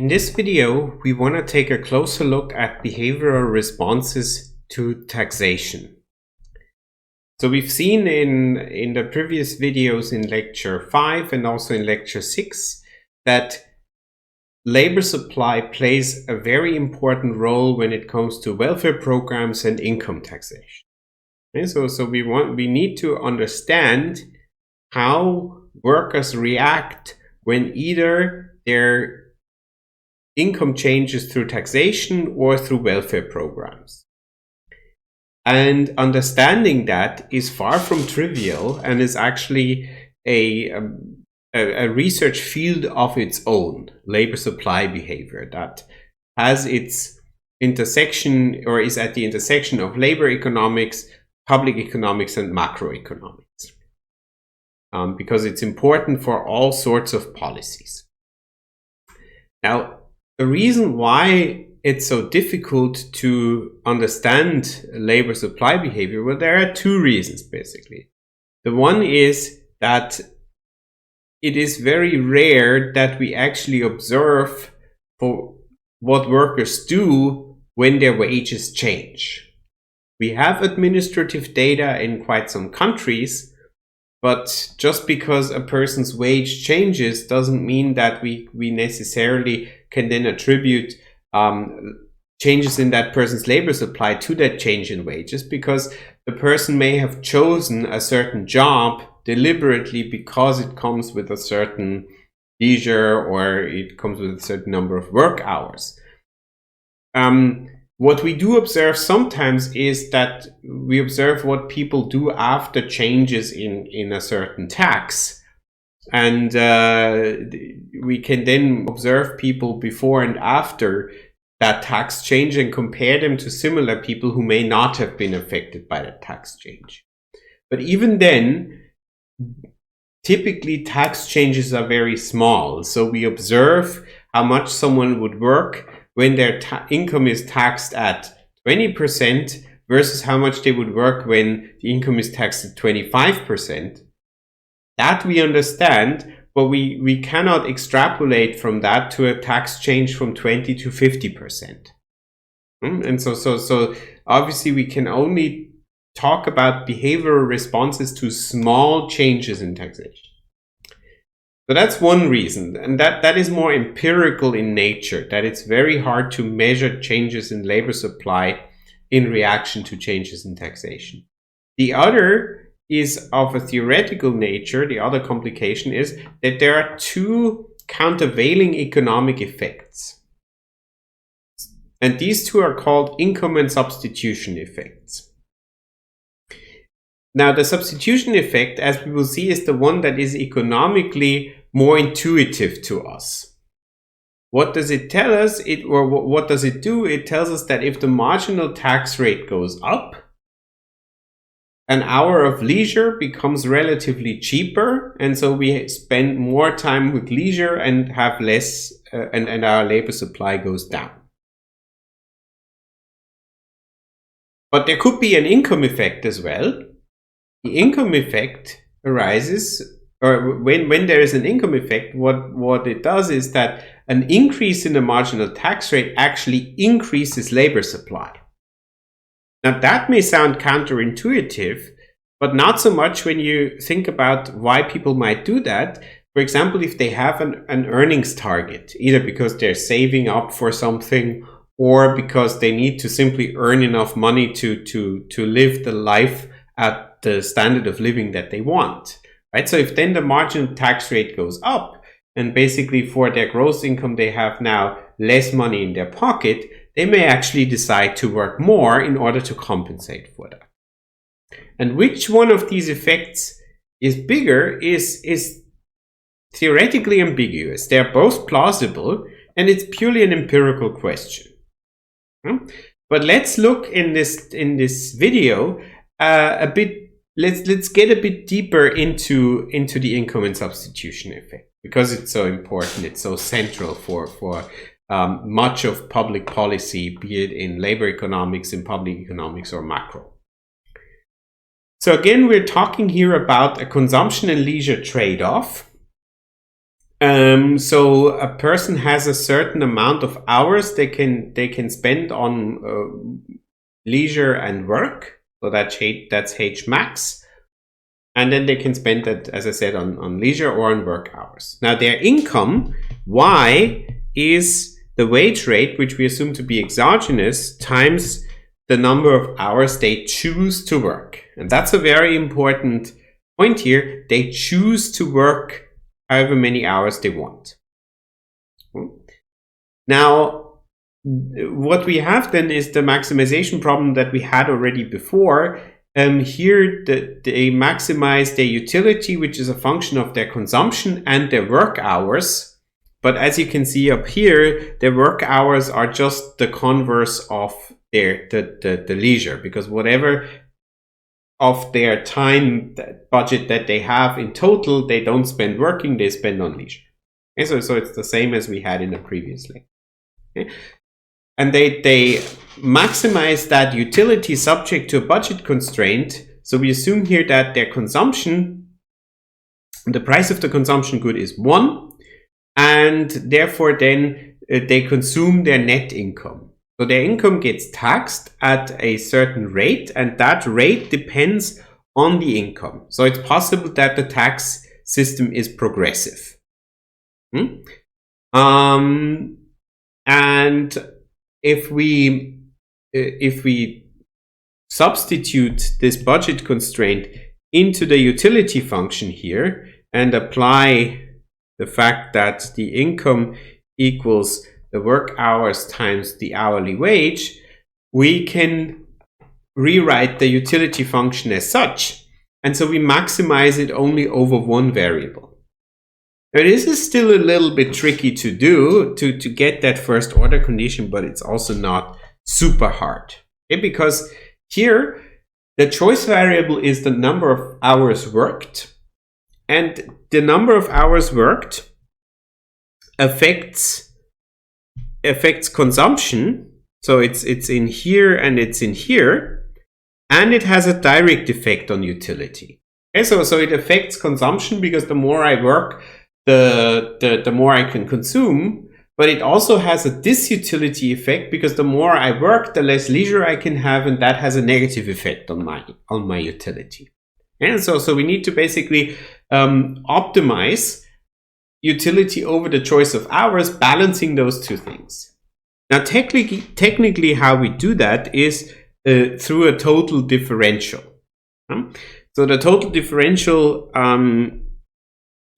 In this video, we want to take a closer look at behavioral responses to taxation. So we've seen in the previous videos in lecture 5 and also in lecture 6 that labor supply plays a very important role when it comes to welfare programs and income taxation. Okay, so we need to understand how workers react when either their income changes through taxation or through welfare programs. And understanding that is far from trivial and is actually a research field of its own, labor supply behavior, that has its intersection or is at the intersection of labor economics, public economics, and macroeconomics. Because it's important for all sorts of policies. Now, the reason why it's so difficult to understand labor supply behavior, well, there are two reasons basically. The one is that it is very rare that we actually observe for what workers do when their wages change. We have administrative data in quite some countries, but just because a person's wage changes doesn't mean that we necessarily can then attribute changes in that person's labor supply to that change in wages, because the person may have chosen a certain job deliberately because it comes with a certain leisure or it comes with a certain number of work hours. What we do observe sometimes is that we observe what people do after changes in a certain tax. And we can then observe people before and after that tax change and compare them to similar people who may not have been affected by that tax change. But even then, typically tax changes are very small. So we observe how much someone would work when their income is taxed at 20% versus how much they would work when the income is taxed at 25%. That we understand, but we cannot extrapolate from that to a tax change from 20 to 50%. And so obviously we can only talk about behavioral responses to small changes in taxation. So that's one reason, and that is more empirical in nature, that it's very hard to measure changes in labor supply in reaction to changes in taxation. The other is of a theoretical nature. The other complication is that there are two countervailing economic effects. And these two are called income and substitution effects. Now, the substitution effect, as we will see, is the one that is economically more intuitive to us. What does it tell us? What does it do? It tells us that if the marginal tax rate goes up, an hour of leisure becomes relatively cheaper, and so we spend more time with leisure and have less, and our labor supply goes down. But there could be an income effect as well. The income effect arises, or when there is an income effect, what it does is that an increase in the marginal tax rate actually increases labor supply. Now that may sound counterintuitive, but not so much when you think about why people might do that. For example, if they have an earnings target, either because they're saving up for something or because they need to simply earn enough money to live the life at the standard of living that they want, right? So if then the marginal tax rate goes up and basically for their gross income they have now less money in their pocket, they may actually decide to work more in order to compensate for that. And which one of these effects is bigger is theoretically ambiguous. They're both plausible and it's purely an empirical question. But let's look in this video a bit. Let's get a bit deeper into the income and substitution effect, because it's so important. It's so central for much of public policy, be it in labor economics, in public economics, or macro. So again, we're talking here about a consumption and leisure trade-off. So a person has a certain amount of hours they can spend on leisure and work. So that's H max. And then they can spend that, as I said, on leisure or on work hours. Now their income, Y, is the wage rate, which we assume to be exogenous, times the number of hours they choose to work. And that's a very important point here. They choose to work however many hours they want. Now, what we have then is the maximization problem that we had already before. Here, they maximize their utility, which is a function of their consumption and their work hours. But as you can see up here, their work hours are just the converse of the leisure, because whatever of their time budget that they have in total, they don't spend working, they spend on leisure. Okay, so it's the same as we had in the previous lecture. Okay? And they maximize that utility subject to a budget constraint. So we assume here that their consumption, the price of the consumption good is 1, and therefore then they consume their net income. So their income gets taxed at a certain rate, and that rate depends on the income. So it's possible that the tax system is progressive. And if we substitute this budget constraint into the utility function here and apply the fact that the income equals the work hours times the hourly wage, we can rewrite the utility function as such. And so we maximize it only over one variable. Now this is still a little bit tricky to do, to get that first order condition, but it's also not super hard. Okay? Because here the choice variable is the number of hours worked, and the number of hours worked affects consumption. So it's in here and it's in here, and it has a direct effect on utility. Okay, so it affects consumption because the more I work, the more I can consume, but it also has a disutility effect because the more I work, the less leisure I can have, and that has a negative effect on my utility. And so we need to basically optimize utility over the choice of hours, balancing those two things. Now, technically how we do that is through a total differential. So the total differential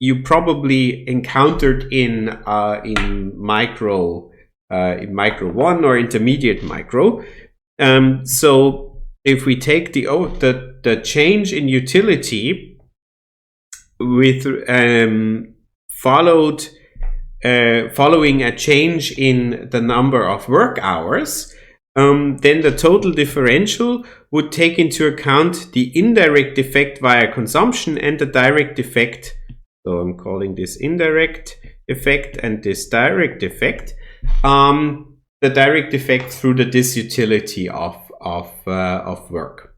you probably encountered in micro 1 or intermediate micro. So if we take the change in utility with following a change in the number of work hours, then the total differential would take into account the indirect effect via consumption and the direct effect. So I'm calling this indirect effect and this direct effect. The direct effect through the disutility of work.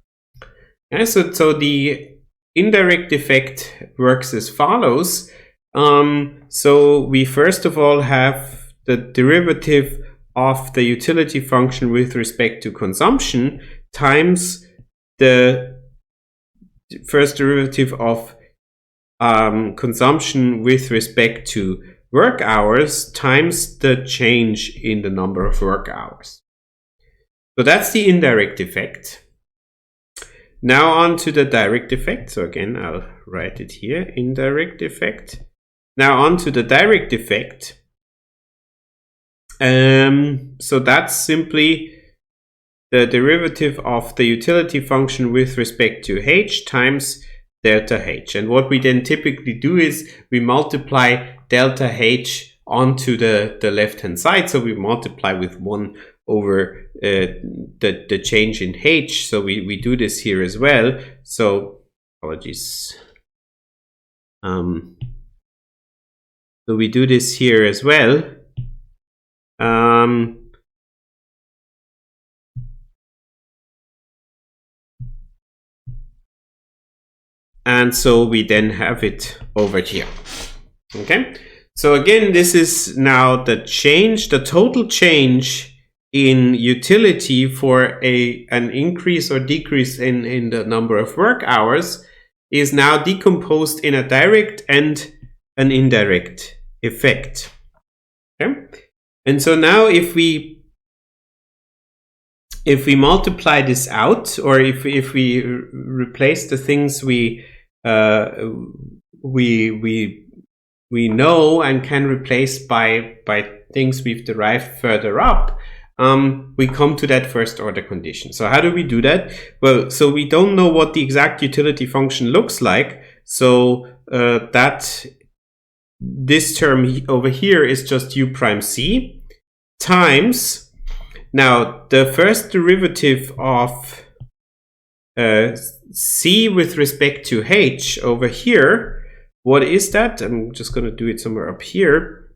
Yeah, so the indirect effect works as follows. So we first of all have the derivative of the utility function with respect to consumption times the first derivative of consumption with respect to work hours times the change in the number of work hours. So that's the indirect effect. Now on to the direct effect. So again, I'll write it here, indirect effect. Now on to the direct effect. So that's simply the derivative of the utility function with respect to h times delta h. And what we then typically do is we multiply delta h onto the left-hand side. So we multiply with 1 over the change in h. So we do this here as well. So apologies. So we do this here as well. And so we then have it over here. Okay, So again, this is now the change, the total change in utility for an increase or decrease in the number of work hours is now decomposed in a direct and an indirect effect. Okay? And so now if we multiply this out, or if we replace the things we know and can replace by things we've derived further up, we come to that first order condition. So how do we do that? Well, so we don't know what the exact utility function looks like. So that this term over here is just u prime c times, now the first derivative of c with respect to h over here. What is that? I'm just going to do it somewhere up here.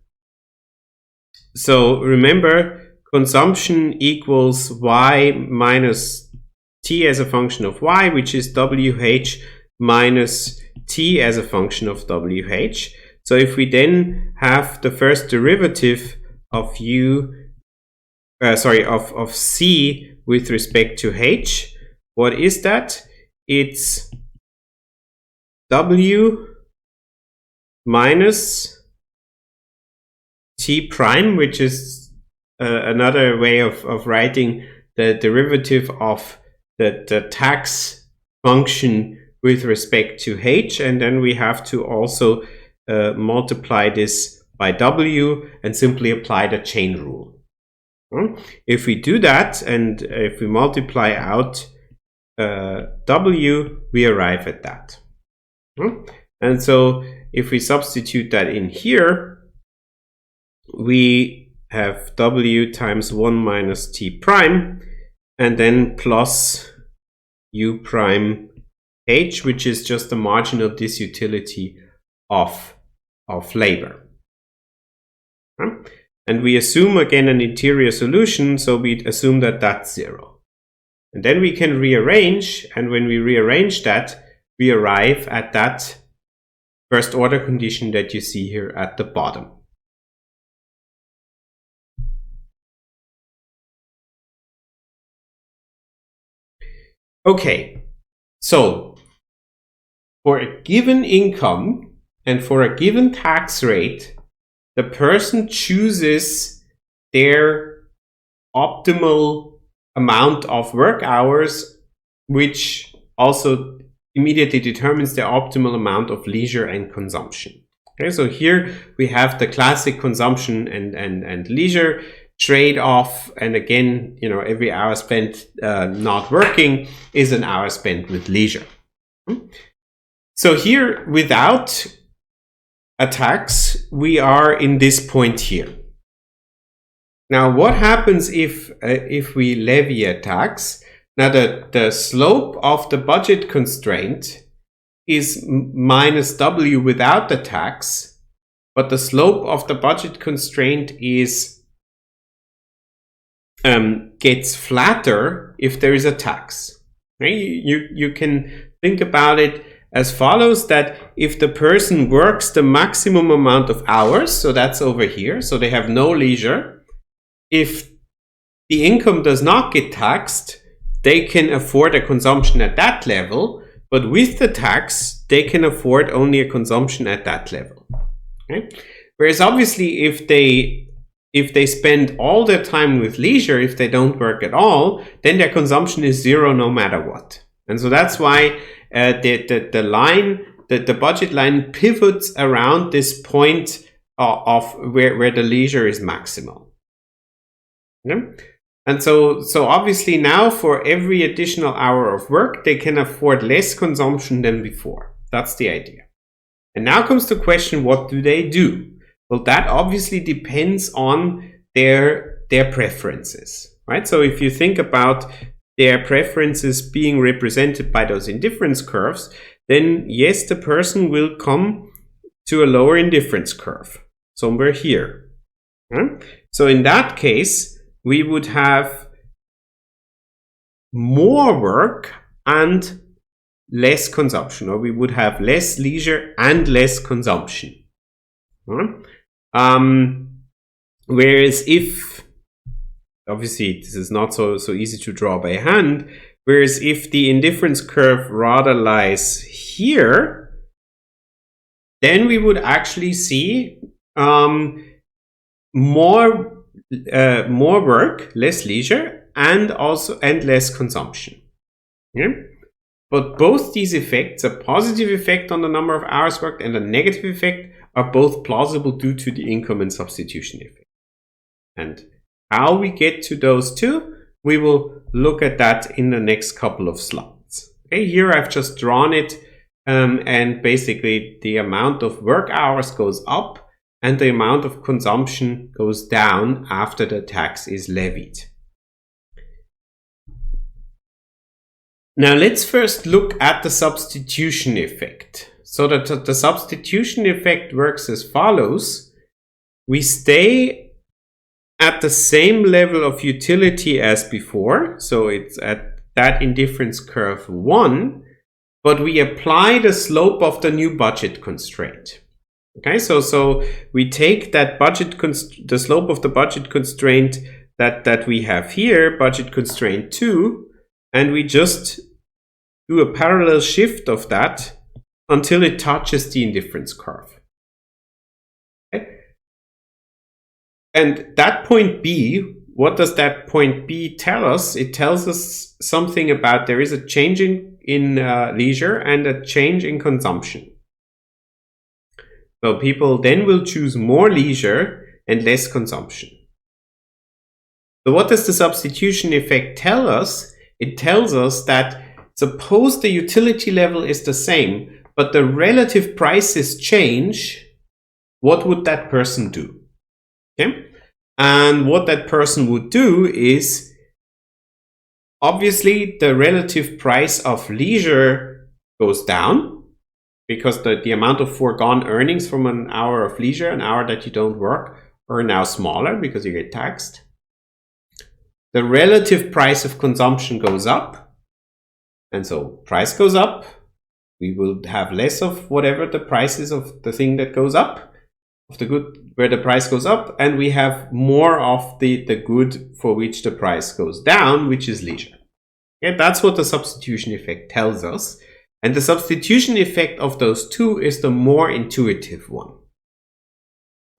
So remember, consumption equals y minus t as a function of y, which is wh minus t as a function of wh. So if we then have the first derivative of of c with respect to h, what is that? It's w minus t prime, which is another way of writing the derivative of the tax function with respect to h, and then we have to also multiply this by w and simply apply the chain rule. If we do that, and if we multiply out w, we arrive at that. And so if we substitute that in here, we have w times 1 minus t prime, and then plus u prime h, which is just the marginal disutility of labor. And we assume again an interior solution, so we assume that that's 0. And then we can rearrange, and when we rearrange that, we arrive at that first order condition that you see here at the bottom. Okay, so for a given income and for a given tax rate, the person chooses their optimal amount of work hours, which also immediately determines the optimal amount of leisure and consumption. Okay, so here we have the classic consumption and leisure trade-off, and again, you know, every hour spent not working is an hour spent with leisure. So here, without a tax, we are in this point here. Now, what happens if we levy a tax? Now, the slope of the budget constraint is minus w without the tax, but the slope of the budget constraint is gets flatter if there is a tax. Right? You can think about it as follows, that if the person works the maximum amount of hours, so that's over here, so they have no leisure, if the income does not get taxed, they can afford a consumption at that level, but with the tax, they can afford only a consumption at that level. Okay? Whereas obviously, if they spend all their time with leisure, if they don't work at all, then their consumption is 0 no matter what. And so that's why the budget line pivots around this point of where the leisure is maximal. Okay? And so obviously now for every additional hour of work, they can afford less consumption than before. That's the idea. And now comes the question, what do they do? Well, that obviously depends on their preferences, right? So if you think about their preferences being represented by those indifference curves, then yes, the person will come to a lower indifference curve, somewhere here. Right? So in that case, we would have more work and less consumption, or we would have less leisure and less consumption. Right? Whereas if, obviously this is not so easy to draw by hand, whereas if the indifference curve rather lies here, then we would actually see more work, less leisure, and less consumption. Yeah? But both these effects, a positive effect on the number of hours worked and a negative effect, are both plausible due to the income and substitution effect. And how we get to those two, we will look at that in the next couple of slides. Okay, here I've just drawn it, and basically the amount of work hours goes up and the amount of consumption goes down after the tax is levied. Now let's first look at the substitution effect. So that the substitution effect works as follows. We stay at the same level of utility as before, so it's at that indifference curve 1, but we apply the slope of the new budget constraint. Okay, so we take that the slope of the budget constraint that we have here, budget constraint 2, and we just do a parallel shift of that until it touches the indifference curve. Okay? And that point B, what does that point B tell us? It tells us something about there is a change in leisure and a change in consumption. So people then will choose more leisure and less consumption. So what does the substitution effect tell us? It tells us that suppose the utility level is the same, but the relative prices change, what would that person do? Okay? And what that person would do is, obviously, the relative price of leisure goes down because the amount of foregone earnings from an hour of leisure, an hour that you don't work, are now smaller because you get taxed. The relative price of consumption goes up. And so price goes up. We will have less of whatever the price is of the thing that goes up, of the good where the price goes up, and we have more of the good for which the price goes down, which is leisure. Okay, that's what the substitution effect tells us. And the substitution effect of those two is the more intuitive one.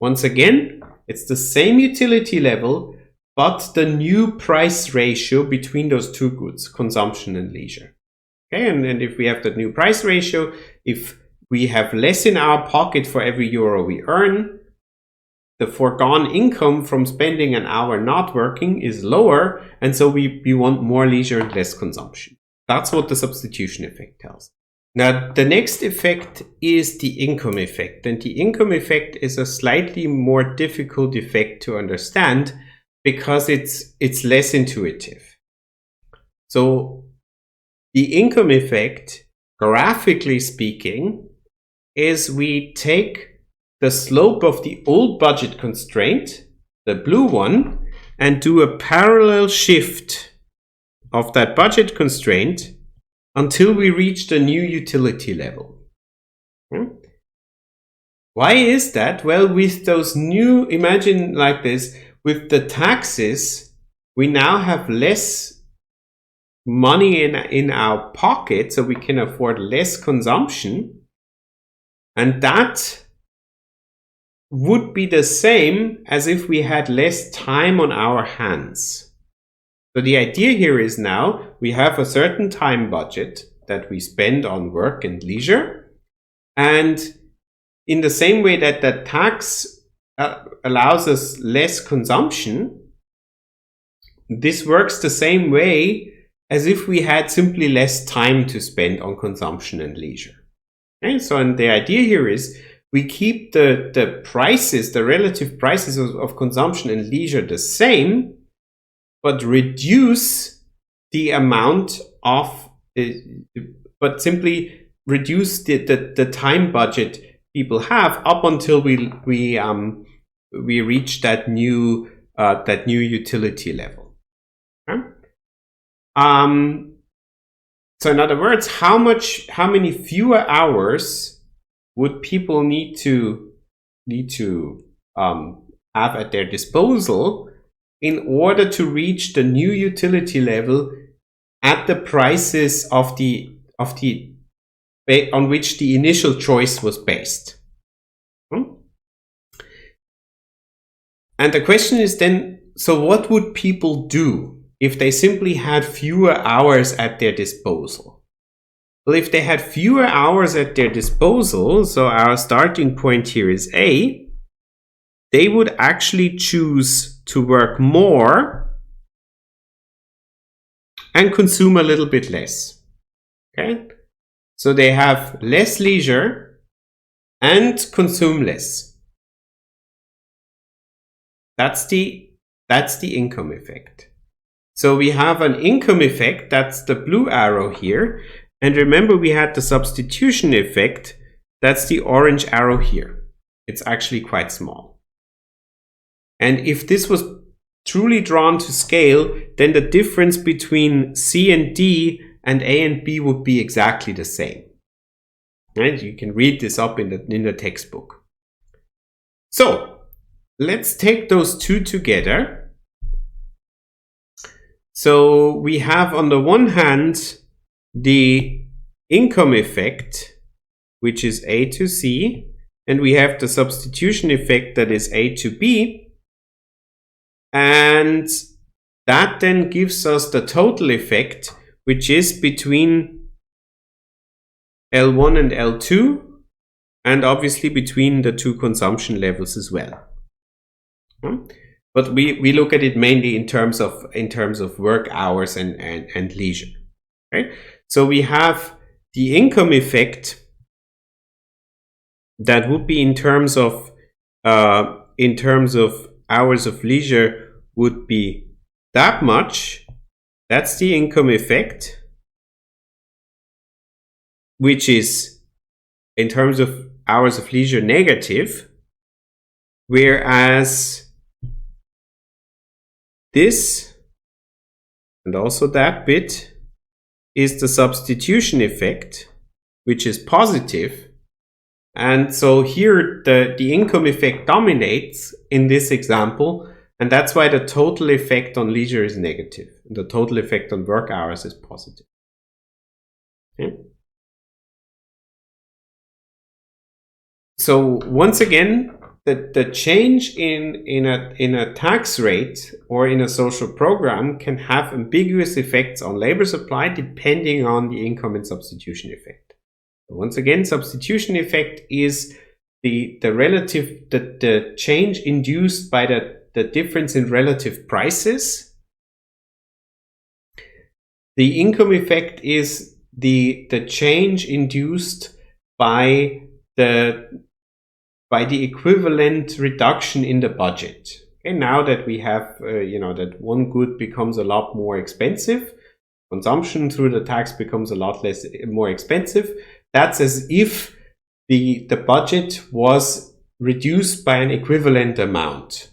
Once again, it's the same utility level, but the new price ratio between those two goods, consumption and leisure. Okay, and if we have the new price ratio, if we have less in our pocket for every euro we earn, the foregone income from spending an hour not working is lower, and so we want more leisure and less consumption. That's what the substitution effect tells. Now, the next effect is the income effect, and the income effect is a slightly more difficult effect to understand because it's less intuitive. So the income effect, graphically speaking, is we take the slope of the old budget constraint, the blue one, and do a parallel shift of that budget constraint until we reach the new utility level. Why is that? Well, with those new, imagine like this, with the taxes, we now have less money in our pocket, so we can afford less consumption, and that would be the same as if we had less time on our hands. So the idea here is now we have a certain time budget that we spend on work and leisure, and in the same way that the tax allows us less consumption, this works the same way as if we had simply less time to spend on consumption and leisure. Okay? So and the idea here is we keep the prices, the relative prices of consumption and leisure the same, but reduce the amount of, but simply reduce the time budget people have up until we reach that new utility level. Okay? So in other words, how many fewer hours would people need to have at their disposal in order to reach the new utility level at the prices of the on which the initial choice was based. And the question is then, so what would people do if they simply had fewer hours at their disposal? Well, if they had fewer hours at their disposal, so our starting point here is A, they would actually choose to work more and consume a little bit less. Okay? So they have less leisure and consume less. That's the income effect. So we have an income effect, that's the blue arrow here. And remember, we had the substitution effect, that's the orange arrow here. It's actually quite small. And if this was truly drawn to scale, then the difference between C and D and A and B would be exactly the same. Right? You can read this up in the textbook. So let's take those two together. So we have on the one hand the income effect, which is A to C, and we have the substitution effect that is A to B. And that then gives us the total effect, which is between L1 and L2, and obviously between the two consumption levels as well. But we look at it mainly in terms of work hours and leisure. Right? So we have the income effect that would be in terms of hours of leisure would be that much. That's the income effect, which is in terms of hours of leisure negative, whereas this and also that bit is the substitution effect, which is positive. And so here the income effect dominates in this example, and that's why the total effect on leisure is negative. The total effect on work hours is positive. Okay. So once again, the change in a tax rate or in a social program can have ambiguous effects on labor supply depending on the income and substitution effect. Once again, substitution effect is the change induced by the difference in relative prices. The income effect is the change induced by the equivalent reduction in the budget. Okay, now that we have that one good becomes a lot more expensive, consumption through the tax becomes a lot more expensive. That's as if the budget was reduced by an equivalent amount.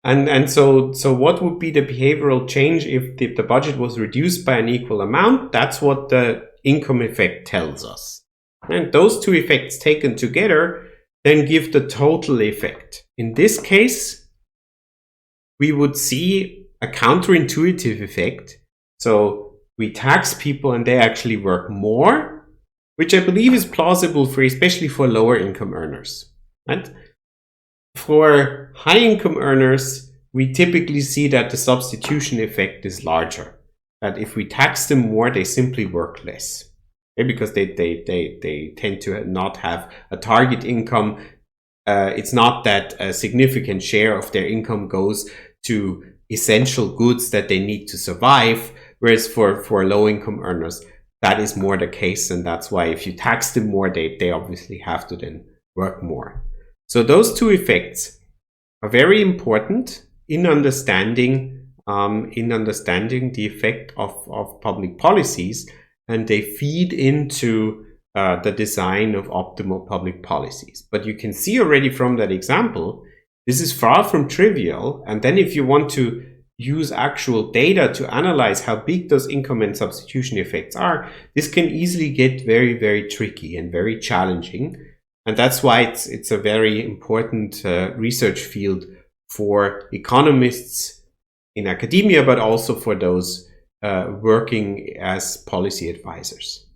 And so what would be the behavioral change if the budget was reduced by an equal amount? That's what the income effect tells us. And those two effects taken together then give the total effect. In this case, we would see a counterintuitive effect. So we tax people and they actually work more, which I believe is plausible especially for lower income earners. Right? For high income earners, we typically see that the substitution effect is larger. That if we tax them more, they simply work less. Okay? Because they tend to not have a target income. It's not that a significant share of their income goes to essential goods that they need to survive. Whereas for low income earners, that is more the case. And that's why if you tax them more, they obviously have to then work more. So those two effects are very important in understanding the effect of public policies, and they feed into the design of optimal public policies. But you can see already from that example, this is far from trivial. And then if you want to use actual data to analyze how big those income and substitution effects are, this can easily get very, very tricky and very challenging. And that's why it's a very important research field for economists in academia, but also for those working as policy advisors.